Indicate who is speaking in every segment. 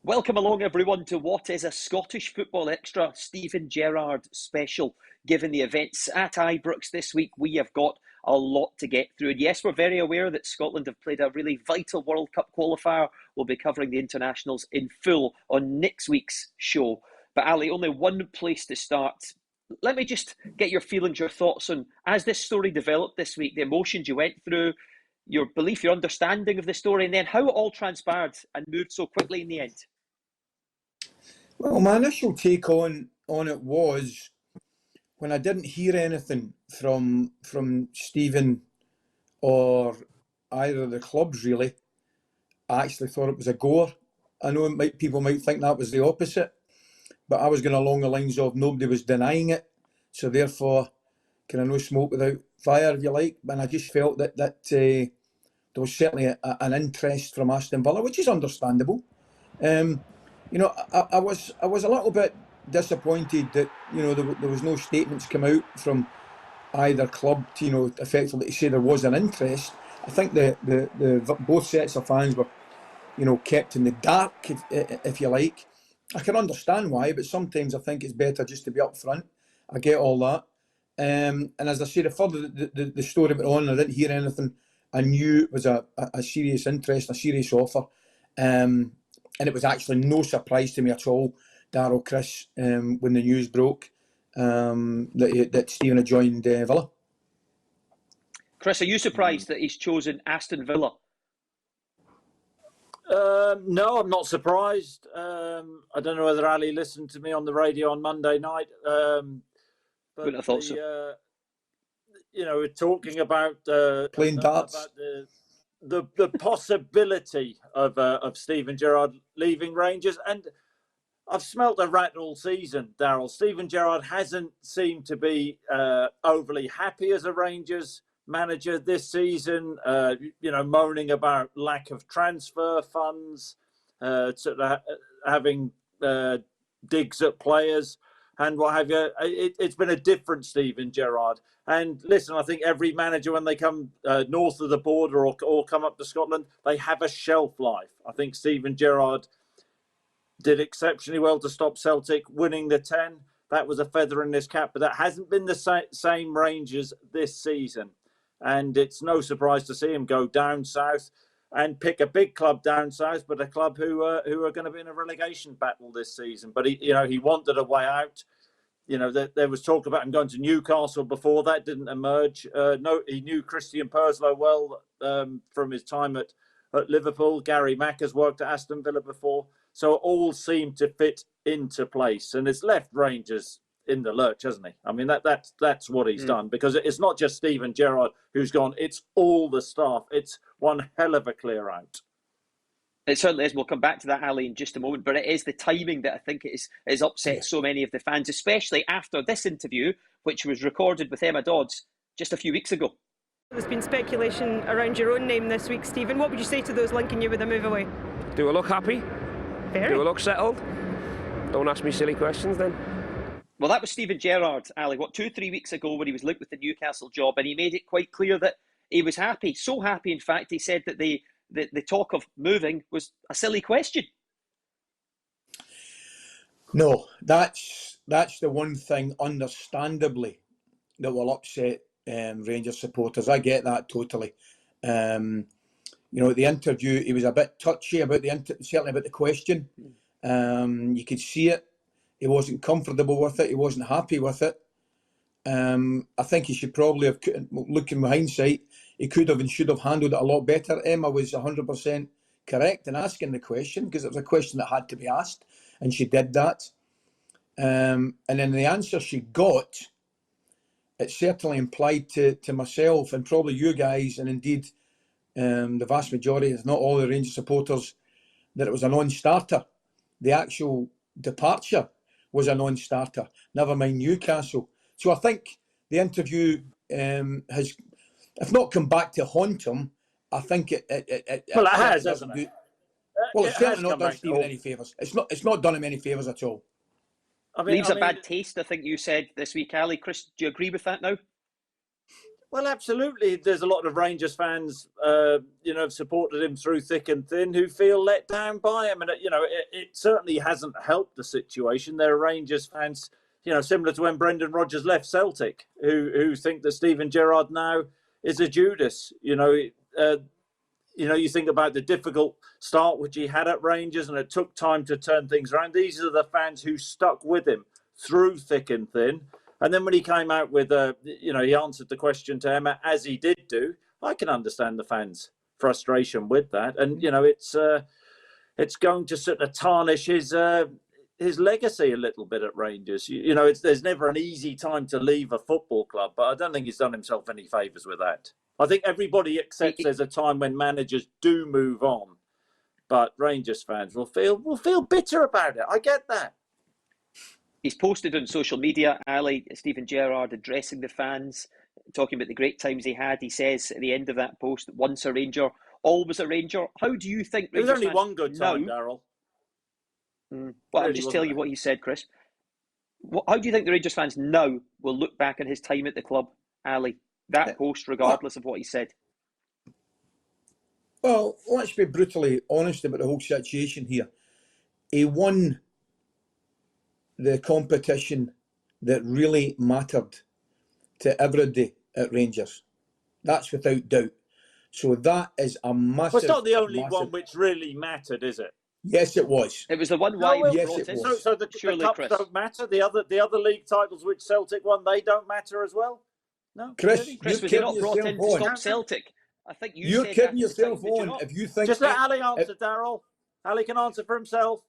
Speaker 1: Welcome along, everyone, to what is a Scottish Football Extra Steven Gerrard special. Given the events at Ibrox this week, we have got a lot to get through. And yes, we're very aware that Scotland have played a really vital World Cup qualifier. We'll be covering the internationals in full on next week's show. But Ali, only one place to start. Let me just get your feelings, your thoughts on, as this story developed this week, the emotions you went through, your belief, your understanding of the story, and then how it all transpired and moved so quickly in the end.
Speaker 2: Well, my initial take on it was when I didn't hear anything from Stephen or either of the clubs really. I actually thought it was a goer. I know people might think that was the opposite, but I was going along the lines of nobody was denying it, so therefore, kind of no smoke without fire, if you like. And I just felt that there was certainly an interest from Aston Villa, which is understandable. You know, I was a little bit disappointed that, you know, there was no statements come out from either club to, you know, effectively to say there was an interest. I think the both sets of fans were, you know, kept in the dark, if you like. I can understand why, but sometimes I think it's better just to be upfront. I get all that. And as I say, the further the story went on, I didn't hear anything. I knew it was a serious interest, a serious offer. And it was actually no surprise to me at all, Darryl, Chris, when the news broke that Stephen had joined Villa.
Speaker 1: Chris, are you surprised that he's chosen Aston Villa?
Speaker 3: No, I'm not surprised. I don't know whether Ali listened to me on the radio on Monday night.
Speaker 1: But I thought so.
Speaker 3: You know, we're talking about
Speaker 2: playing darts.
Speaker 3: About the possibility of Steven Gerrard leaving Rangers, and I've smelt a rat all season, Darryl. Steven Gerrard hasn't seemed to be overly happy as a Rangers manager this season. You know, moaning about lack of transfer funds, sort of having digs at players and what have you. It's been a different Steven Gerrard. And listen, I think every manager, when they come north of the border or come up to Scotland, they have a shelf life. I think Steven Gerrard did exceptionally well to stop Celtic winning the 10. That was a feather in his cap, but that hasn't been the same Rangers this season. And it's no surprise to see him go down south and pick a big club down south, but a club who are going to be in a relegation battle this season. But he wanted a way out. You know, there was talk about him going to Newcastle before. That didn't emerge. No, he knew Christian Purslow well from his time at Liverpool. Gary Mack has worked at Aston Villa before. So it all seemed to fit into place. And it's left Rangers in the lurch, hasn't he? I mean, that's what he's done. Because it's not just Steven Gerrard who's gone. It's all the staff. It's one hell of a clear out.
Speaker 1: It certainly is. We'll come back to that, Ali, in just a moment. But it is the timing that I think is upset so many of the fans, especially after this interview, which was recorded with Emma Dodds just a few weeks ago.
Speaker 4: There's been speculation around your own name this week, Stephen. What would you say to those linking you with a move away?
Speaker 5: Do I look happy?
Speaker 4: Very.
Speaker 5: Do I look settled? Don't ask me silly questions then.
Speaker 1: Well, that was Steven Gerrard, Ali, 2-3 weeks ago when he was linked with the Newcastle job, and he made it quite clear that he was happy. So happy, in fact, he said that the talk of moving was a silly question.
Speaker 2: No, that's the one thing, understandably, that will upset Rangers supporters. I get that totally. You know, the interview, he was a bit touchy about certainly about the question. You could see it. He wasn't comfortable with it. He wasn't happy with it. I think he should probably have, looking with hindsight, he could have and should have handled it a lot better. Emma was 100% correct in asking the question, because it was a question that had to be asked, and she did that. And then the answer she got, it certainly implied to myself and probably you guys, and indeed the vast majority, if not all the Rangers supporters, that it was a non-starter. The actual departure was a non-starter, never mind Newcastle. So I think the interview has, if not come back to haunt him, I think it
Speaker 3: has, hasn't it?
Speaker 2: Well, it's certainly not done Stephen any favours. It's not done him any favours at all.
Speaker 1: Leaves a bad taste, I think you said this week, Ali. Chris, do you agree with that now?
Speaker 3: Well, absolutely. There's a lot of Rangers fans, have supported him through thick and thin, who feel let down by him, and it certainly hasn't helped the situation. There are Rangers fans, similar to when Brendan Rodgers left Celtic, who think that Steven Gerrard now is a Judas. You think about the difficult start which he had at Rangers, and it took time to turn things around. These are the fans who stuck with him through thick and thin. And then when he came out with, he answered the question to Emma, as he did do. I can understand the fans' frustration with that. And, it's going to sort of tarnish his legacy a little bit at Rangers. There's never an easy time to leave a football club, but I don't think he's done himself any favours with that. I think everybody accepts there's a time when managers do move on, but Rangers fans will feel bitter about it. I get that.
Speaker 1: He's posted on social media, Ali, Steven Gerrard addressing the fans, talking about the great times he had. He says at the end of that post, once a Ranger, always a Ranger. How do you think
Speaker 3: Rangers
Speaker 1: Rangers
Speaker 3: There's only one good time, Daryl.
Speaker 1: Well, I'm just telling you what he said, Chris. How do you think the Rangers fans now will look back on his time at the club, Ali? That post, regardless of what he said.
Speaker 2: Well, let's be brutally honest about the whole situation here. He won the competition that really mattered to everybody at Rangers. That's without doubt. So that is a massive...
Speaker 3: Well, it's not the only one which really mattered, is it?
Speaker 2: Yes, it was.
Speaker 1: It was the one why we
Speaker 2: yes,
Speaker 1: brought
Speaker 2: it
Speaker 1: in.
Speaker 2: was.
Speaker 3: So the cups
Speaker 1: Chris.
Speaker 3: don't matter? The other league titles which Celtic won, they don't matter as well? No?
Speaker 2: Chris,
Speaker 3: Really?
Speaker 1: Chris, was he not brought in to stop Celtic? I think
Speaker 2: you're
Speaker 1: said
Speaker 2: kidding
Speaker 1: that
Speaker 2: yourself
Speaker 1: time,
Speaker 2: on if you think...
Speaker 3: Just let Ali answer, Daryl. Ali can answer for himself.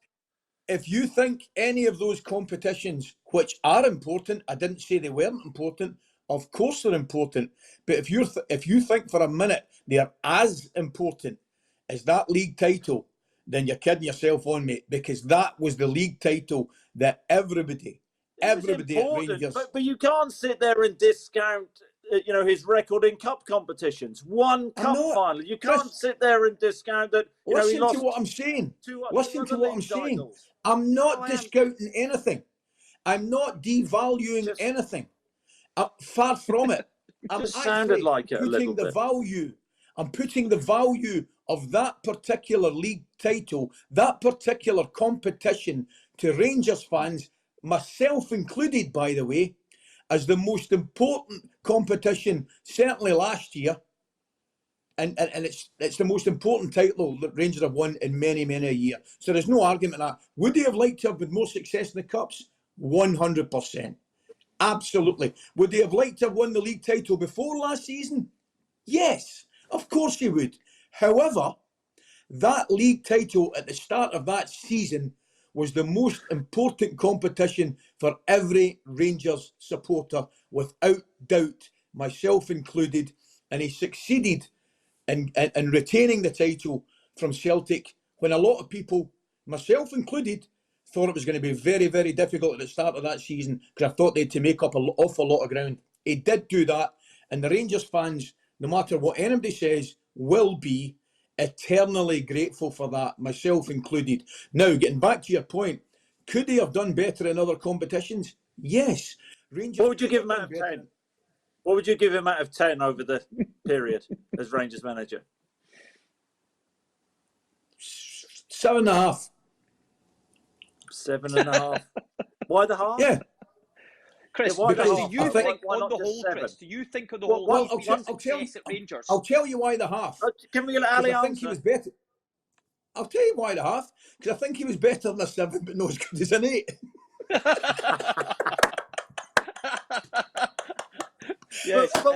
Speaker 2: If you think any of those competitions, which are important, I didn't say they weren't important, of course they're important, but if you think for a minute they're as important as that league title, then you're kidding yourself on, mate, because that was the league title that everybody at Rangers...
Speaker 3: But you can't sit there and discount, his record in cup competitions. One cup final. You can't sit there and discount that.
Speaker 2: Listen
Speaker 3: he lost
Speaker 2: to what I'm saying. Listen to what I'm saying.
Speaker 3: Titles.
Speaker 2: I'm not discounting anything. I'm not devaluing anything. Far from it. I'm
Speaker 3: just sounded like it a little bit.
Speaker 2: I'm putting the value of that particular league title, that particular competition to Rangers fans, myself included, by the way, as the most important competition, certainly last year. And it's the most important title that Rangers have won in many, many a year. So there's no argument that. Would they have liked to have with more success in the Cups? 100%. Absolutely. Would they have liked to have won the league title before last season? Yes, of course they would. However, that league title at the start of that season was the most important competition for every Rangers supporter, without doubt, myself included, and he succeeded in retaining the title from Celtic when a lot of people, myself included, thought it was going to be very, very difficult at the start of that season because I thought they had to make up an awful lot of ground. He did do that, and the Rangers fans, no matter what anybody says, will be eternally grateful for that, myself included. Now, getting back to your point, could he have done better in other competitions? Yes. Rangers.
Speaker 3: What would you give him out of 10? What would you give him out of 10 over the period as Rangers manager?
Speaker 2: 7.5.
Speaker 3: 7.5. Why the half?
Speaker 2: Yeah.
Speaker 1: Chris,
Speaker 3: why
Speaker 1: do
Speaker 3: not?
Speaker 1: you think
Speaker 3: Why
Speaker 1: on
Speaker 3: not
Speaker 1: the
Speaker 3: just
Speaker 1: whole,
Speaker 3: 7?
Speaker 1: Chris, do you think on the
Speaker 3: Well,
Speaker 1: whole,
Speaker 2: I'll tell you why the half.
Speaker 3: Can we let Ali
Speaker 2: I think he was better. I'll tell you why the half, because I think he was better than a 7, but not as good as an 8.
Speaker 1: Yes.
Speaker 3: But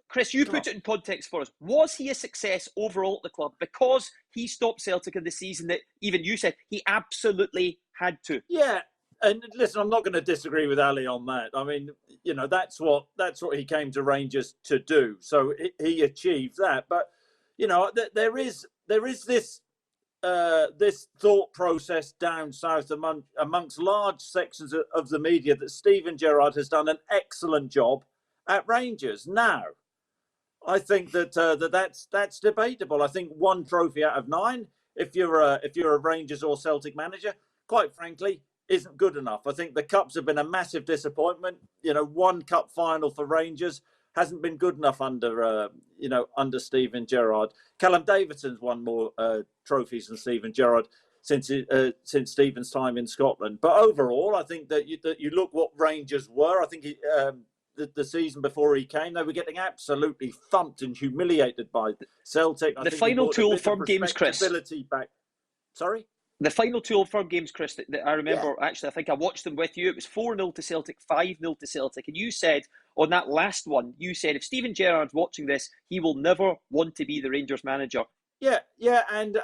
Speaker 1: Chris, you put it in context for us. Was he a success overall at the club because he stopped Celtic in the season that even you said he absolutely had to?
Speaker 3: Yeah, and listen, I'm not going to disagree with Ali on that. I mean, that's what he came to Rangers to do. So he achieved that. But there is this thought process down south amongst large sections of the media that Steven Gerrard has done an excellent job at Rangers. Now, I think that's debatable. I think 1 trophy out of 9, if you're a Rangers or Celtic manager, quite frankly, isn't good enough. I think the Cups have been a massive disappointment. One cup final for Rangers hasn't been good enough under Steven Gerrard. Callum Davidson's won more trophies than Steven Gerrard since Steven's time in Scotland. But overall, I think that you look what Rangers were. I think the season before he came, they were getting absolutely thumped and humiliated by Celtic.
Speaker 1: The final two Old Firm games, Chris.
Speaker 3: Back. Sorry?
Speaker 1: The final two Old Firm games, Chris, that I remember, actually, I think I watched them with you. It was 4-0 to Celtic, 5-0 to Celtic. And you said, on that last one, if Steven Gerrard's watching this, he will never want to be the Rangers manager.
Speaker 3: Yeah, and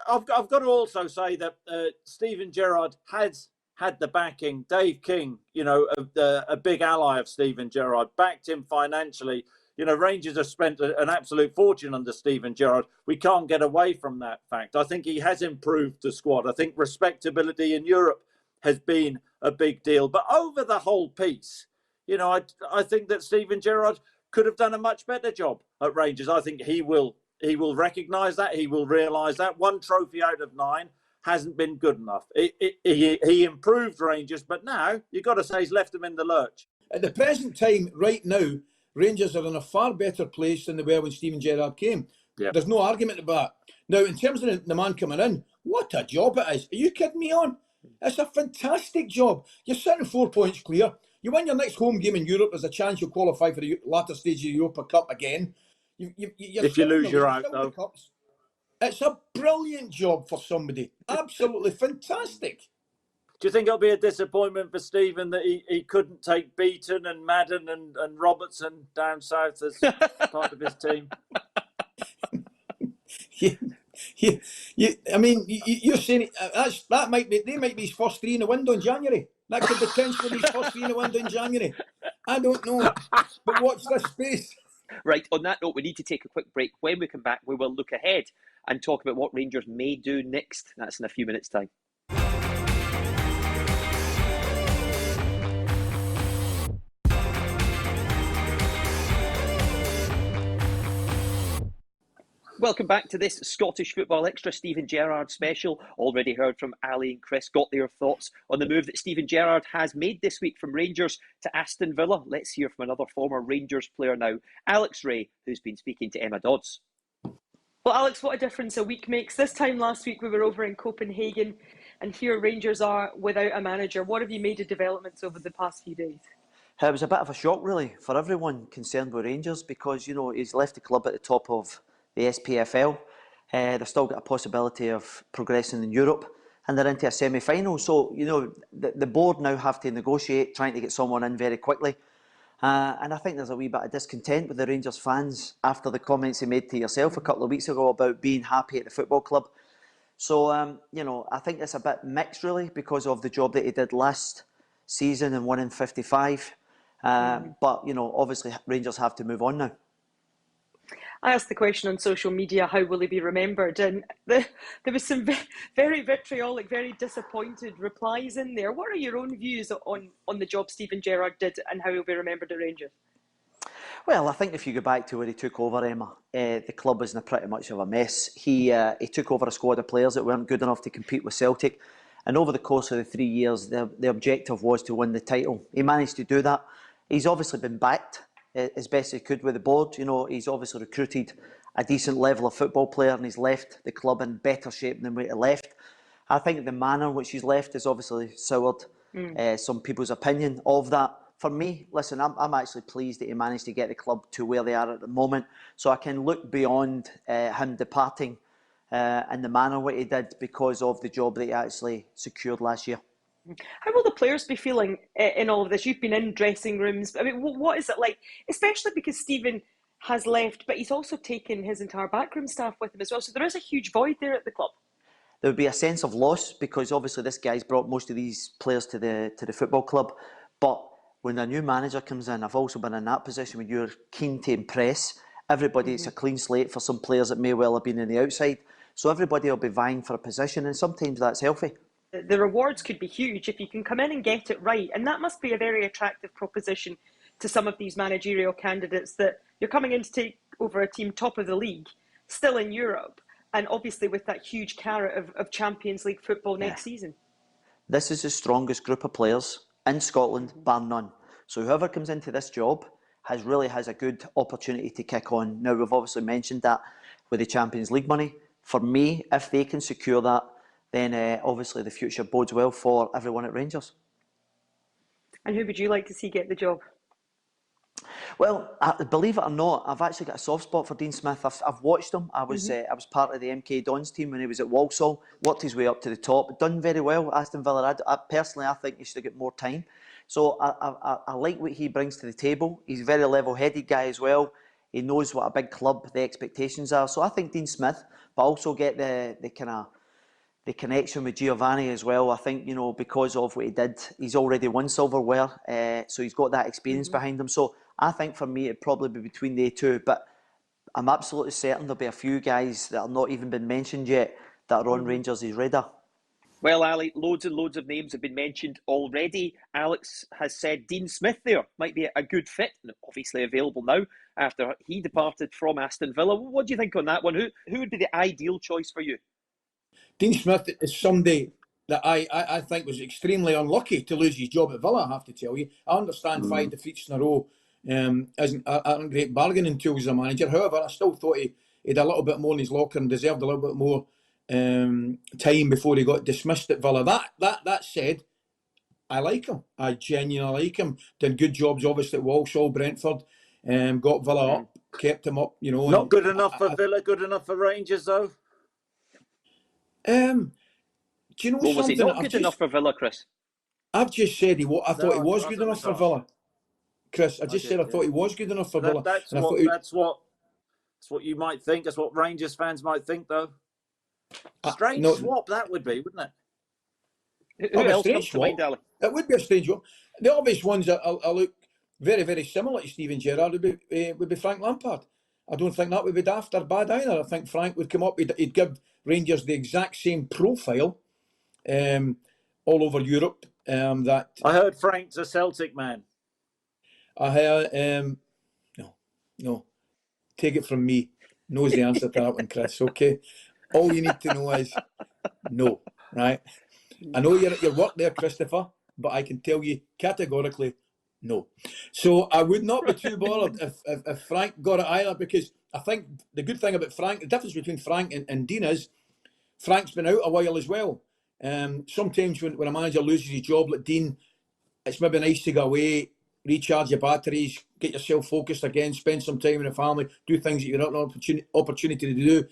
Speaker 3: I've got to also say that Steven Gerrard has had the backing. Dave King, a big ally of Steven Gerrard, backed him financially. Rangers have spent an absolute fortune under Steven Gerrard. We can't get away from that fact. I think he has improved the squad. I think respectability in Europe has been a big deal. But over the whole piece, I think that Steven Gerrard could have done a much better job at Rangers. I think he will recognise that. He will realise that. 1 trophy out of 9 hasn't been good enough. He improved Rangers, but now you've got to say he's left them in the lurch.
Speaker 2: At the present time, right now, Rangers are in a far better place than they were when Steven Gerrard came.
Speaker 3: Yep.
Speaker 2: There's no argument about that. Now, in terms of the man coming in, what a job it is. Are you kidding me on? It's a fantastic job. You're sitting 4 points clear. You win your next home game in Europe, there's a chance you'll qualify for the latter stage of the Europa Cup again.
Speaker 3: If you lose, you're out, though.
Speaker 2: It's a brilliant job for somebody. Absolutely fantastic.
Speaker 3: Do you think it'll be a disappointment for Stephen that he couldn't take Beaton and Madden and Robertson down south as part of his team?
Speaker 2: You're saying that might be his first 3 in the window in January. That could potentially be his first 3 in the window in January. I don't know, but watch this space.
Speaker 1: Right, on that note, we need to take a quick break. When we come back, we will look ahead and talk about what Rangers may do next. That's in a few minutes' time. Welcome back to this Scottish Football Extra Steven Gerrard special. Already heard from Ali and Chris, got their thoughts on the move that Steven Gerrard has made this week from Rangers to Aston Villa. Let's hear from another former Rangers player now, Alex Ray, who's been speaking to Emma Dodds.
Speaker 4: Well, Alex, what a difference a week makes. This time last week we were over in Copenhagen, and here Rangers are without a manager. What have you made of developments over the past few days?
Speaker 6: It was a bit of a shock, really, for everyone concerned with Rangers because, he's left the club at the top of the SPFL. They've still got a possibility of progressing in Europe and they're into a semi-final. So, the board now have to negotiate, trying to get someone in very quickly. And I think there's a wee bit of discontent with the Rangers fans after the comments you made to yourself a couple of weeks ago about being happy at the football club. So, I think it's a bit mixed, really, because of the job that he did last season and winning 55. But, obviously Rangers have to move on now.
Speaker 4: I asked the question on social media, how will he be remembered? And there was some very vitriolic, very disappointed replies in there. What are your own views on the job Steven Gerrard did and how he'll be remembered at Rangers?
Speaker 6: Well, I think if you go back to where he took over, Emma, the club was in pretty much of a mess. He took over a squad of players that weren't good enough to compete with Celtic. And over the course of the 3 years, the objective was to win the title. He managed to do that. He's obviously been backed as best he could with the board. He's obviously recruited a decent level of football player and he's left the club in better shape than when he left. I think the manner in which he's left has obviously soured some people's opinion of that. For me, listen, I'm actually pleased that he managed to get the club to where they are at the moment, so I can look beyond him departing and the manner what he did because of the job that he actually secured last year.
Speaker 4: How will the players be feeling in all of this? You've been in dressing rooms. I mean, what is it like? Especially because Steven has left, but he's also taken his entire backroom staff with him as well. So there is a huge void there at the club.
Speaker 6: There would be a sense of loss because obviously this guy's brought most of these players to the football club. But when a new manager comes in, I've also been in that position when you're keen to impress everybody. It's a clean slate for some players that may well have been on the outside. So everybody will be vying for a position, and sometimes that's healthy.
Speaker 4: The rewards could be huge if you can come in and get it right. And that must be a very attractive proposition to some of these managerial candidates, that you're coming in to take over a team top of the league, still in Europe, and obviously with that huge carrot of Champions League football next season.
Speaker 6: This is the strongest group of players in Scotland, bar none. So whoever comes into this job really has a good opportunity to kick on. Now, we've obviously mentioned that with the Champions League money. For me, if they can secure that, then obviously the future bodes well for everyone at Rangers.
Speaker 4: And who would you like to see get the job?
Speaker 6: Well, believe it or not, I've actually got a soft spot for Dean Smith. I've watched him. I was part of the MK Dons team when he was at Walsall. Worked his way up to the top. Done very well. Aston Villa. Personally, I think he should have got more time. So I like what he brings to the table. He's a very level-headed guy as well. He knows what a big club the expectations are. So I think Dean Smith, but also get the connection with Giovanni as well. I think, because of what he did, he's already won silverware, so he's got that experience behind him. So I think for me, it'd probably be between the two, but I'm absolutely certain there'll be a few guys that have not even been mentioned yet that are on Rangers' radar.
Speaker 1: Well, Ali, loads and loads of names have been mentioned already. Alex has said Dean Smith there might be a good fit, and obviously available now after he departed from Aston Villa. What do you think on that one? Who would be the ideal choice for you?
Speaker 2: Dean Smith is somebody that I think was extremely unlucky to lose his job at Villa, I have to tell you. I understand 5 defeats in a row aren't great bargaining tools as a manager. However, I still thought he had a little bit more in his locker and deserved a little bit more time before he got dismissed at Villa. That said, I like him. I genuinely like him. Did good jobs, obviously, at Walsall, Brentford. Got Villa up, kept him up.
Speaker 3: Not good enough for Villa, good enough for Rangers, though.
Speaker 2: Do you know something?
Speaker 1: Was he not good enough for Villa, Chris?
Speaker 2: I've just said I thought he was good enough for Villa. Chris, I thought he was good enough for Villa.
Speaker 3: That's what you might think. That's what Rangers fans might think, though. Strange swap that would be, wouldn't it?
Speaker 1: Who else comes to mind, Ali?
Speaker 2: It would be a strange one. The obvious ones that look very, very similar to Steven Gerrard would be Frank Lampard. I don't think that would be daft or bad either. I think Frank would come up. He'd give Rangers the exact same profile all over Europe. That
Speaker 3: I heard Frank's a Celtic man.
Speaker 2: I heard. No. Take it from me. Knows the answer to that one, Chris. Okay. All you need to know is no. Right. I know you're at your work there, Christopher, but I can tell you categorically no. So I would not be too bothered if Frank got it either, because I think the good thing about Frank, the difference between Frank and Dean is Frank's been out a while as well. Sometimes when a manager loses his job like Dean, it's maybe nice to go away, recharge your batteries, get yourself focused again, spend some time with the family, do things that you're not an opportunity to do.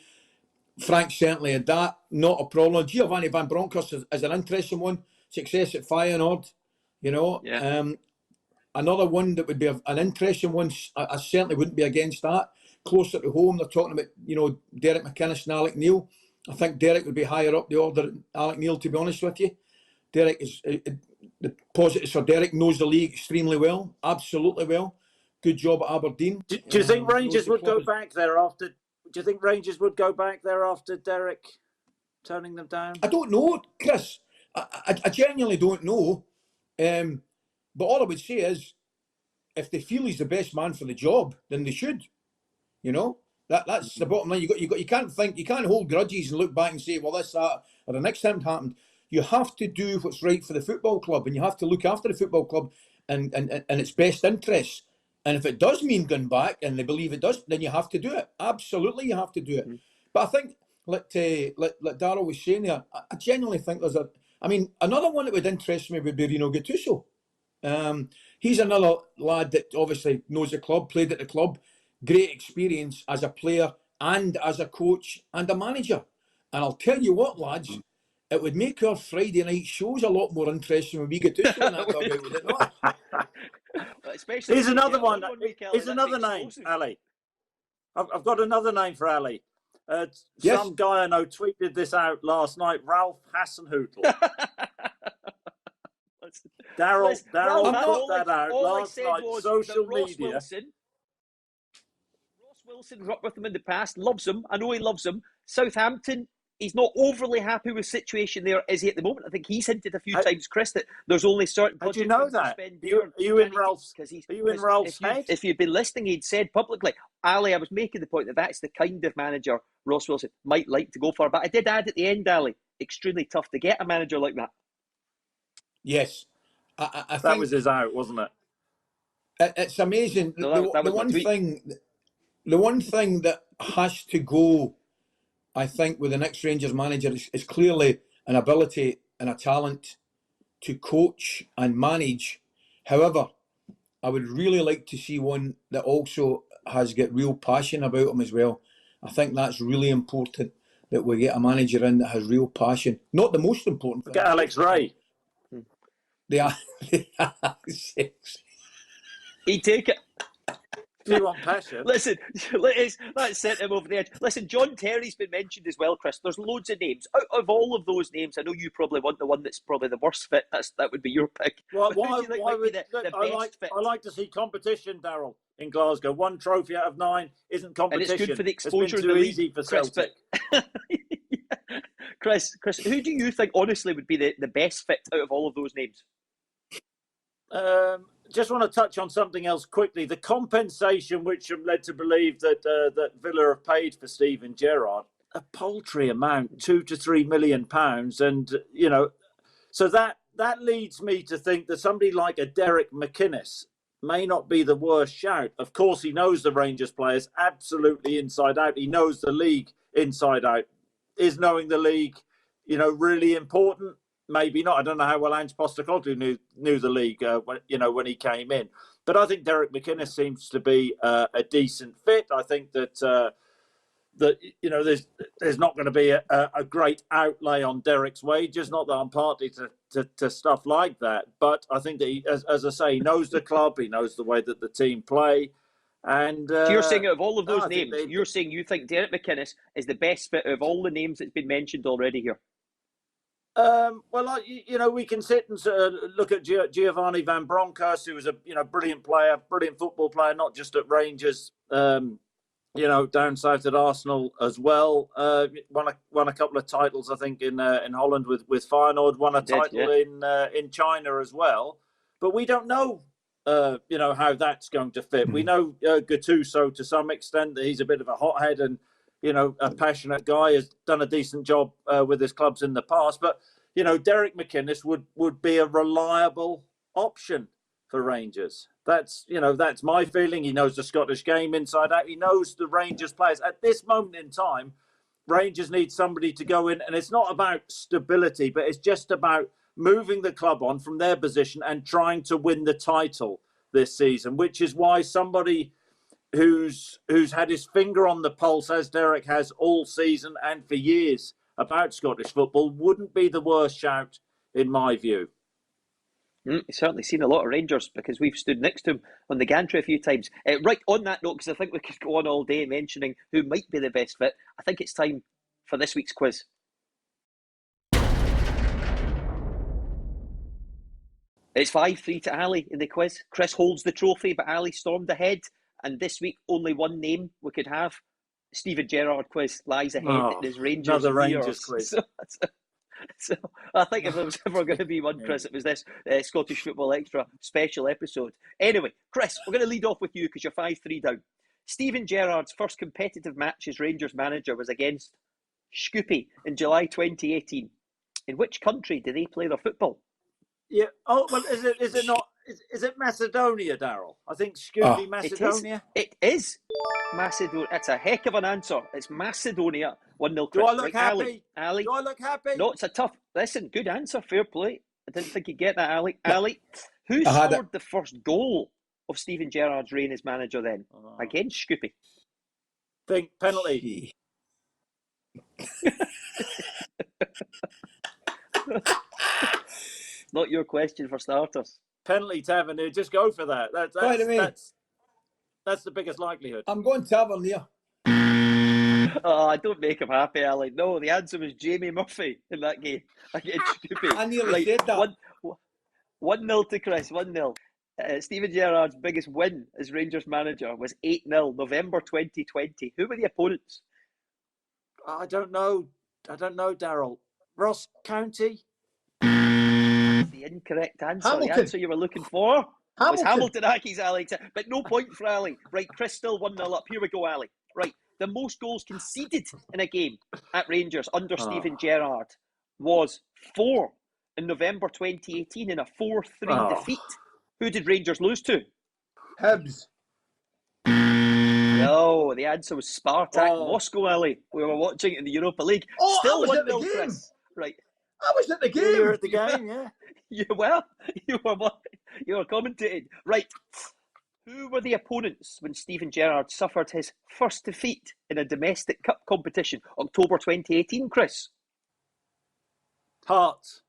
Speaker 2: Frank certainly had that, not a problem. Giovanni Van Bronckhorst is an interesting one. Success at Feyenoord, another one that would be an interesting one. I certainly wouldn't be against that. Closer to home, they're talking about Derek McInnes and Alec Neil. I think Derek would be higher up the order than Alec Neil, to be honest with you. Derek is the positives for Derek, knows the league extremely well, absolutely well. Good job at Aberdeen.
Speaker 3: Do you think Rangers would go back there after? Do you think Rangers would go back there after Derek turning them down?
Speaker 2: I don't know, Chris. I genuinely don't know. But all I would say is, if they feel he's the best man for the job, then they should. That's the bottom line. You can't hold grudges and look back and say, well, this, that, or the next time it happened. You have to do what's right for the football club, and you have to look after the football club and its best interests. And if it does mean going back, and they believe it does, then you have to do it. Absolutely, you have to do it. But I think, like Darryl was saying there, I genuinely think another one that would interest me would be Rino Gattuso. He's another lad that obviously knows the club, played at the club, great experience as a player and as a coach and a manager. And I'll tell you what, lads, it would make our Friday night shows a lot more interesting when we get to that dugout, would it not?
Speaker 3: Here's another one. Here's another name, Ali. I've got another name for Ali.
Speaker 2: Yes.
Speaker 3: Some guy I know tweeted this out last night. Ralph Hasenhüttl. Darryl put that out last night. Social media.
Speaker 1: Ross Wilson worked with him in the past. Loves him. I know he loves him. Southampton. He's not overly happy with the situation there, is he, at the moment? I think he's hinted a few times, Chris, that there's only certain...
Speaker 3: How do you know that? Are you in Ralph's head?
Speaker 1: If you'd been listening, he'd said publicly, Ali, I was making the point that that's the kind of manager Ross Wilson might like to go for. But I did add at the end, Ali, extremely tough to get a manager like that.
Speaker 2: Yes. I
Speaker 3: That
Speaker 2: think
Speaker 3: was his out, wasn't it?
Speaker 2: it's amazing.
Speaker 1: No,
Speaker 2: The
Speaker 1: that was my
Speaker 2: one
Speaker 1: tweet.
Speaker 2: the one thing that has to go, I think, with the next Rangers manager is clearly an ability and a talent to coach and manage. However, I would really like to see one that also has got real passion about him as well. I think that's really important, that we get a manager in that has real passion. Not the most important thing.
Speaker 3: Get Alex Ray.
Speaker 2: They are.
Speaker 1: He'd take it.
Speaker 3: Do you want passion?
Speaker 1: Listen, that sent him over the edge. Listen, John Terry's been mentioned as well, Chris. There's loads of names. Out of all of those names, I know you probably want the one that's probably the worst fit. That would be your pick.
Speaker 3: Why
Speaker 1: Who do you think might be the best fit?
Speaker 3: I like to see competition, Daryl, in Glasgow. 1 trophy out of 9 isn't competition.
Speaker 1: And it's good for the exposure
Speaker 3: it's
Speaker 1: in
Speaker 3: been
Speaker 1: the
Speaker 3: too
Speaker 1: league,
Speaker 3: easy for
Speaker 1: Chris,
Speaker 3: Celtic.
Speaker 1: Chris, who do you think honestly would be the best fit out of all of those names?
Speaker 3: Just want to touch on something else quickly. The compensation which I'm led to believe that Villa have paid for Steven Gerrard, a paltry amount, £2 to £3 million, and so that leads me to think that somebody like a Derek McInnes may not be the worst shout. Of course, he knows the Rangers players absolutely inside out. He knows the league inside out. Is knowing the league, really important? Maybe not. I don't know how well Ange Postecoglou knew the league, when he came in. But I think Derek McInnes seems to be a decent fit. I think that there's not going to be a great outlay on Derek's wages. Not that I'm party to stuff like that, but I think that he, as I say, he knows the club. He knows the way that the team play. And
Speaker 1: so you're saying out of all of those
Speaker 3: I think
Speaker 1: names, you're saying you think Derek McInnes is the best fit of all the names that's been mentioned already here?
Speaker 3: We can sit and look at Giovanni Van Bronckhorst, who was a brilliant player, brilliant football player, not just at Rangers, down south at Arsenal as well. Won a couple of titles, I think, in Holland with Feyenoord. Won a title in China as well. But we don't know, how that's going to fit. We know Gattuso to some extent, that he's a bit of a hothead and a passionate guy, has done a decent job with his clubs in the past. But, Derek McInnes would be a reliable option for Rangers. That's my feeling. He knows the Scottish game inside out. He knows the Rangers players. At this moment in time, Rangers need somebody to go in, and it's not about stability, but it's just about moving the club on from their position and trying to win the title this season, which is why somebody who's had his finger on the pulse, as Derek has all season and for years, about Scottish football, wouldn't be the worst shout, in my view.
Speaker 1: He's certainly seen a lot of Rangers because we've stood next to him on the gantry a few times. Right, on that note, because I think we could go on all day mentioning who might be the best fit, I think it's time for this week's quiz. It's 5-3 to Ali in the quiz. Chris holds the trophy, but Ali stormed ahead. And this week, only one name we could have. Steven Gerrard quiz lies ahead in his Rangers.
Speaker 3: Another Rangers quiz.
Speaker 1: So I think if there was ever going to be one, Chris, it was this Scottish Football Extra special episode. Anyway, Chris, we're going to lead off with you because you're 5-3 down. Steven Gerrard's first competitive match as Rangers manager was against Scoopy in July 2018. In which country do they play their football?
Speaker 3: Yeah. Oh, well, is it not? Is it Macedonia, Daryl? I think Scoopy, Macedonia.
Speaker 1: It is Macedonia. It's a heck of an answer. It's Macedonia. 1-0.
Speaker 3: Do I look happy?
Speaker 1: Ali.
Speaker 3: Do I look happy?
Speaker 1: No, it's a tough. Listen, good answer. Fair play. I didn't think you'd get that, Ali. Ali, who scored the first goal of Steven Gerrard's reign as manager then? Against Scoopy.
Speaker 3: Think penalty.
Speaker 1: Not your question for starters.
Speaker 3: Penalty, Tavernier. Just go for that. That's the biggest likelihood.
Speaker 2: I'm going Tavernier.
Speaker 1: Oh, don't make him happy, Ali. No, the answer was Jamie Murphy in that game against Scoopy.
Speaker 2: I nearly said that.
Speaker 1: 1-0 to Chris, 1-0. Steven Gerrard's biggest win as Rangers manager was 8-0, November 2020. Who were the opponents?
Speaker 3: I don't know, Daryl. Ross County?
Speaker 1: The incorrect answer.
Speaker 2: Hamilton.
Speaker 1: The answer you were looking for was
Speaker 2: Hamilton.
Speaker 1: Hamilton Accies, Ali. But no point for Ali. Right, Chris still 1-0 up. Here we go, Ali. Right, the most goals conceded in a game at Rangers under Steven Gerrard was 4. in November 2018 in a 4-3 defeat. Who did Rangers lose to?
Speaker 2: Hibs.
Speaker 1: No, the answer was Spartak Moscow, Ali. We were watching it in the Europa League.
Speaker 2: Oh,
Speaker 1: Still
Speaker 2: I was at the
Speaker 1: 1-0,
Speaker 2: game.
Speaker 1: Chris. Right.
Speaker 2: I was at the game.
Speaker 3: You were at the game, yeah.
Speaker 1: You were commentating. Right. Who were the opponents when Steven Gerrard suffered his first defeat in a domestic cup competition, October 2018, Chris?
Speaker 3: Hearts.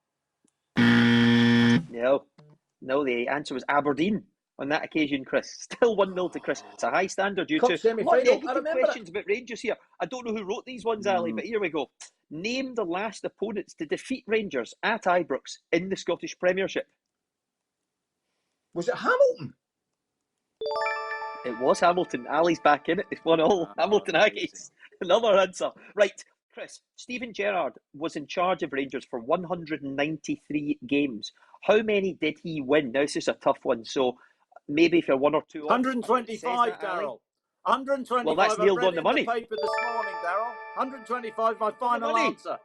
Speaker 1: No, the answer was Aberdeen on that occasion, Chris. Still 1-0 to Chris. It's a high standard due
Speaker 2: Cup
Speaker 1: to
Speaker 2: semi-final.
Speaker 1: negative
Speaker 2: I remember
Speaker 1: questions about Rangers here. I don't know who wrote these ones, Ali, but here we go. Name the last opponents to defeat Rangers at Ibrox in the Scottish Premiership.
Speaker 2: Was it Hamilton?
Speaker 1: It was Hamilton. Ali's back in it. It's 1-0. Hamilton Aggies. Another answer. Right, Chris. Steven Gerrard was in charge of Rangers for 193 games. How many did he win? Now, this is a tough one, so maybe if you're one or two off.
Speaker 3: 125, Daryl. 125.
Speaker 1: Well, that's nailed on the money.
Speaker 3: The paper this morning, Daryl. 125, my final answer.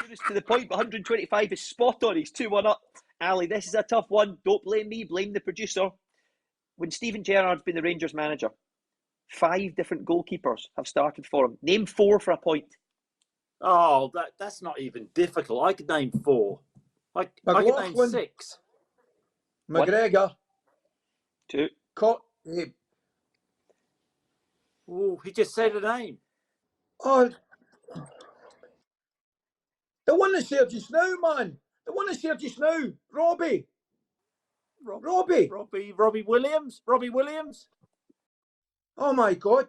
Speaker 1: Nearest to the point, but 125 is spot on. He's 2-1 up. Ali, this is a tough one. Don't blame me, blame the producer. When Steven Gerrard's been the Rangers manager, 5 different goalkeepers have started for him. Name 4 for a point.
Speaker 3: Oh, that's not even difficult. I could name 4. I could name 6.
Speaker 2: McGregor.
Speaker 1: 2.
Speaker 3: Oh, he just said a name.
Speaker 2: Oh, the one that served just now, man. The one that served just now. Robbie.
Speaker 3: Robbie Williams. Robbie Williams.
Speaker 2: Oh my God,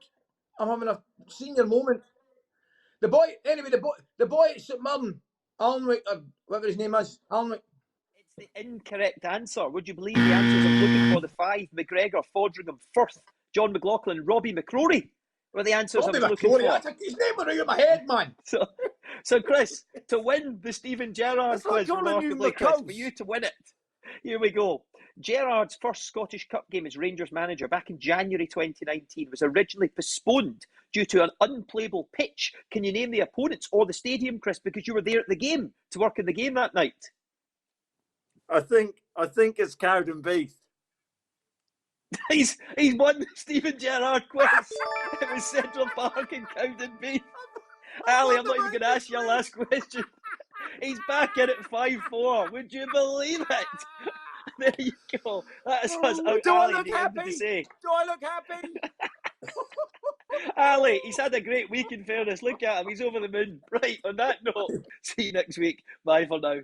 Speaker 2: I'm having a senior moment. The boy at St Mirren, Alnwick, or whatever his name is, Alnwick.
Speaker 1: It's the incorrect answer. Would you believe the answers I'm looking for? The 5: McGregor, Fodringham, Firth, John McLaughlin, Robbie McCrory were the answers I was looking for.
Speaker 2: His name went out of my head, man.
Speaker 1: So Chris, to win the Steven Gerrard quiz, remarkably, Chris, for you to win it. Here we go. Gerrard's first Scottish Cup game as Rangers manager back in January 2019 was originally postponed due to an unplayable pitch. Can you name the opponents or the stadium, Chris, because you were there at the game to work in the game that night?
Speaker 3: I think it's Cowdenbeath.
Speaker 1: He's won the Steven Gerrard quiz. It was Central Park in Cowdenbeath. Ali, I'm not even going to ask you your last question. He's back in at 5-4. Would you believe it? There you go. That is us out.
Speaker 3: Do
Speaker 1: Ali,
Speaker 3: I look happy? Do I look happy?
Speaker 1: Ali, he's had a great week in fairness. Look at him. He's over the moon. Right, on that note, see you next week. Bye for now.